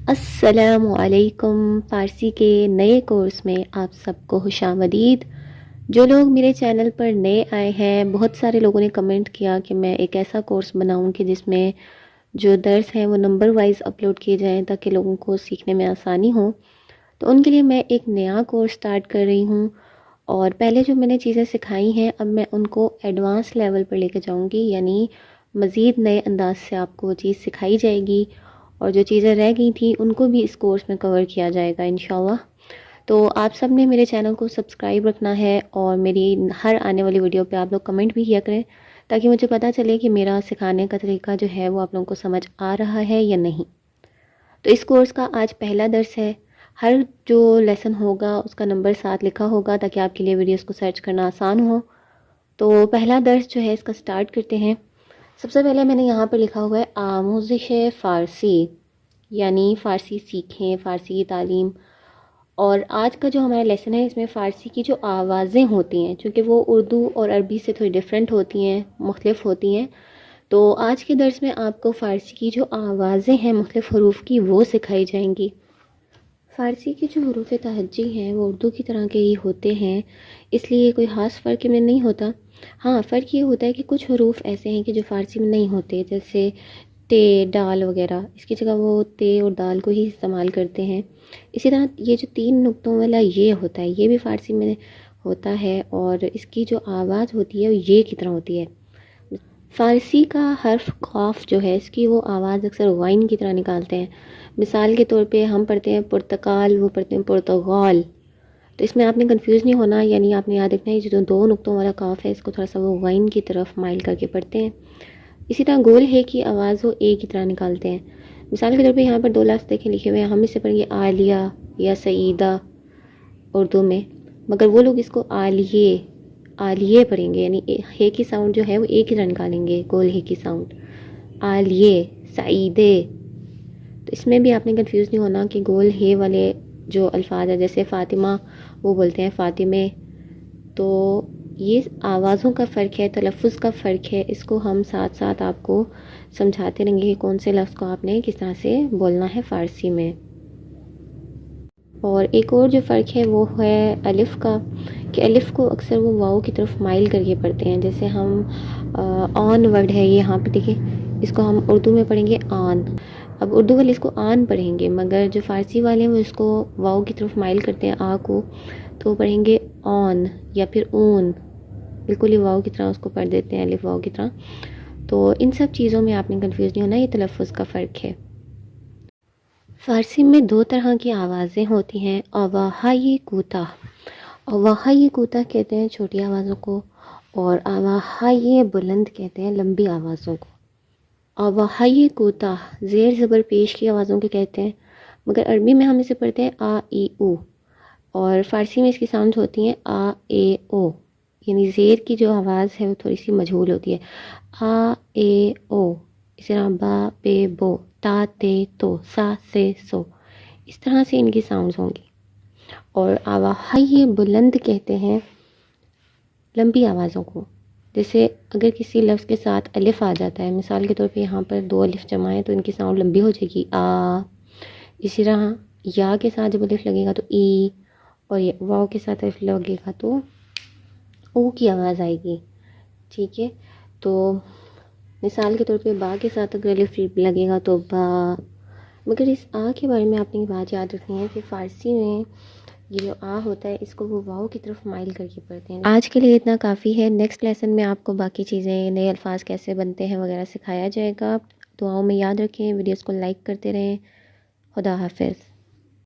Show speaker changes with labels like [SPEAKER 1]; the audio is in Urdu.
[SPEAKER 1] السلام علیکم، فارسی کے نئے کورس میں آپ سب کو خوش آمدید۔ جو لوگ میرے چینل پر نئے آئے ہیں، بہت سارے لوگوں نے کمنٹ کیا کہ میں ایک ایسا کورس بناؤں کہ جس میں جو درس ہیں وہ نمبر وائز اپلوڈ کیے جائیں تاکہ لوگوں کو سیکھنے میں آسانی ہو۔ تو ان کے لیے میں ایک نیا کورس سٹارٹ کر رہی ہوں، اور پہلے جو میں نے چیزیں سکھائی ہیں اب میں ان کو ایڈوانس لیول پر لے کے جاؤں گی، یعنی مزید نئے انداز سے آپ کو وہ چیز سکھائی جائے گی، اور جو چیزیں رہ گئی تھیں ان کو بھی اس کورس میں کور کیا جائے گا انشاءاللہ۔ تو آپ سب نے میرے چینل کو سبسکرائب رکھنا ہے، اور میری ہر آنے والی ویڈیو پہ آپ لوگ کمنٹ بھی کیا کریں تاکہ مجھے پتہ چلے کہ میرا سکھانے کا طریقہ جو ہے وہ آپ لوگوں کو سمجھ آ رہا ہے یا نہیں۔ تو اس کورس کا آج پہلا درس ہے۔ ہر جو لیسن ہوگا اس کا نمبر ساتھ لکھا ہوگا تاکہ آپ کے لیے ویڈیوز کو سرچ کرنا آسان ہو۔ تو پہلا درس جو ہے اس کا سٹارٹ کرتے ہیں۔ سب سے پہلے میں نے یہاں پر لکھا ہوا ہے آموزش فارسی، یعنی فارسی سیکھیں، فارسی کی تعلیم۔ اور آج کا جو ہمارا لیسن ہے اس میں فارسی کی جو آوازیں ہوتی ہیں، چونکہ وہ اردو اور عربی سے تھوڑی ڈیفرنٹ ہوتی ہیں، مختلف ہوتی ہیں، تو آج کے درس میں آپ کو فارسی کی جو آوازیں ہیں مختلف حروف کی وہ سکھائی جائیں گی۔ فارسی کے جو حروف تہجی ہیں وہ اردو کی طرح کے ہی ہوتے ہیں، اس لیے کوئی خاص فرق میں نہیں ہوتا۔ ہاں، فرق یہ ہوتا ہے کہ کچھ حروف ایسے ہیں کہ جو فارسی میں نہیں ہوتے، جیسے تے، ڈال وغیرہ، اس کی جگہ وہ تے اور دال کو ہی استعمال کرتے ہیں۔ اسی طرح یہ جو 3 نقطوں والا یہ ہوتا ہے، یہ بھی فارسی میں ہوتا ہے، اور اس کی جو آواز ہوتی ہے وہ یہ کی طرح ہوتی ہے۔ فارسی کا حرف قاف جو ہے اس کی وہ آواز اکثر غین کی طرح نکالتے ہیں۔ مثال کے طور پہ ہم پڑھتے ہیں پرتقال، وہ پڑھتے ہیں پرتغال، تو اس میں آپ نے کنفیوز نہیں ہونا، یعنی آپ نے یاد رکھنا ہے جو 2 نقطوں والا قاف ہے اس کو تھوڑا سا وہ غین کی طرف مائل کر کے پڑھتے ہیں۔ اسی طرح گول ہے کی آواز وہ اے کی طرح نکالتے ہیں۔ مثال کے طور پہ یہاں پر 2 لفظ دیکھیں لکھے ہوئے ہیں، ہم اس سے پڑھیں گے عالیہ یا سعیدہ اردو میں، مگر وہ لوگ اس کو عالیہ عالیہ پڑھیں گے، یعنی ہے کی ساؤنڈ جو ہے وہ اے کی طرح نکالیں گے، گول ہے کی ساؤنڈ، عالیہ سعیدے۔ تو اس میں بھی آپ نے کنفیوز نہیں ہونا کہ گول ہے والے جو الفاظ ہیں، جیسے فاطمہ وہ بولتے ہیں فاطمے، تو یہ آوازوں کا فرق ہے، تلفظ کا فرق ہے، اس کو ہم ساتھ ساتھ آپ کو سمجھاتے رہیں گے کہ کون سے لفظ کو آپ نے کس طرح سے بولنا ہے فارسی میں۔ اور ایک اور جو فرق ہے وہ ہے الف کا، کہ الف کو اکثر وہ واؤ کی طرف مائل کر کے پڑھتے ہیں، جیسے ہم آن ورڈ ہے یہ یہاں پہ دیکھیں، اس کو ہم اردو میں پڑھیں گے آن، اب اردو والے اس کو آن پڑھیں گے، مگر جو فارسی والے ہیں وہ اس کو واؤ کی طرف مائل کرتے ہیں آ کو، تو وہ پڑھیں گے آن یا پھر اون، بالکل ہی واؤ کی طرح اس کو پڑھ دیتے ہیں، الف واؤ کی طرح۔ تو ان سب چیزوں میں آپ نے کنفیوز نہیں ہونا، یہ تلفظ کا فرق ہے۔ فارسی میں 2 طرح کی آوازیں ہوتی ہیں، اواہائی کوتا، اواہائی کوتا کہتے ہیں چھوٹی آوازوں کو، اور اواہائی بلند کہتے ہیں لمبی آوازوں کو۔ اواہائی کوتا زیر زبر پیش کی آوازوں کے کہتے ہیں، مگر عربی میں ہم اسے پڑھتے ہیں آ ای او، اور فارسی میں اس کی ساؤنڈ ہوتی ہیں آ اے او، یعنی زیر کی جو آواز ہے وہ تھوڑی سی مجہول ہوتی ہے، آ اے او، اس طرح با بے بو، تا تے تو، سا سے سو، اس طرح سے ان کی ساؤنڈز ہوں گی۔ اور اواہائی بلند کہتے ہیں لمبی آوازوں کو، جیسے اگر کسی لفظ کے ساتھ الف آ جاتا ہے، مثال کے طور پہ یہاں پر 2 الف جمع ہیں تو ان کی ساؤنڈ لمبی ہو جائے گی آ، اسی طرح یا کے ساتھ جب الف لگے گا تو ای، اور واؤ کے ساتھ الف لگے گا تو او کی آواز آئے گی، ٹھیک ہے۔ تو مثال کے طور پہ با کے ساتھ اگر الف لگے گا تو با، مگر اس آ کے بارے میں آپ نے یہ بات یاد رکھنی ہے کہ فارسی میں یہ جو آ ہوتا ہے اس کو وہ واؤ کی طرف مائل کر کے پڑھتے ہیں۔ آج کے لیے اتنا کافی ہے، نیکسٹ لیسن میں آپ کو باقی چیزیں، نئے الفاظ کیسے بنتے ہیں وغیرہ سکھایا جائے گا۔ دعاؤں میں یاد رکھیں، ویڈیوز کو لائک کرتے رہیں۔ خدا حافظ۔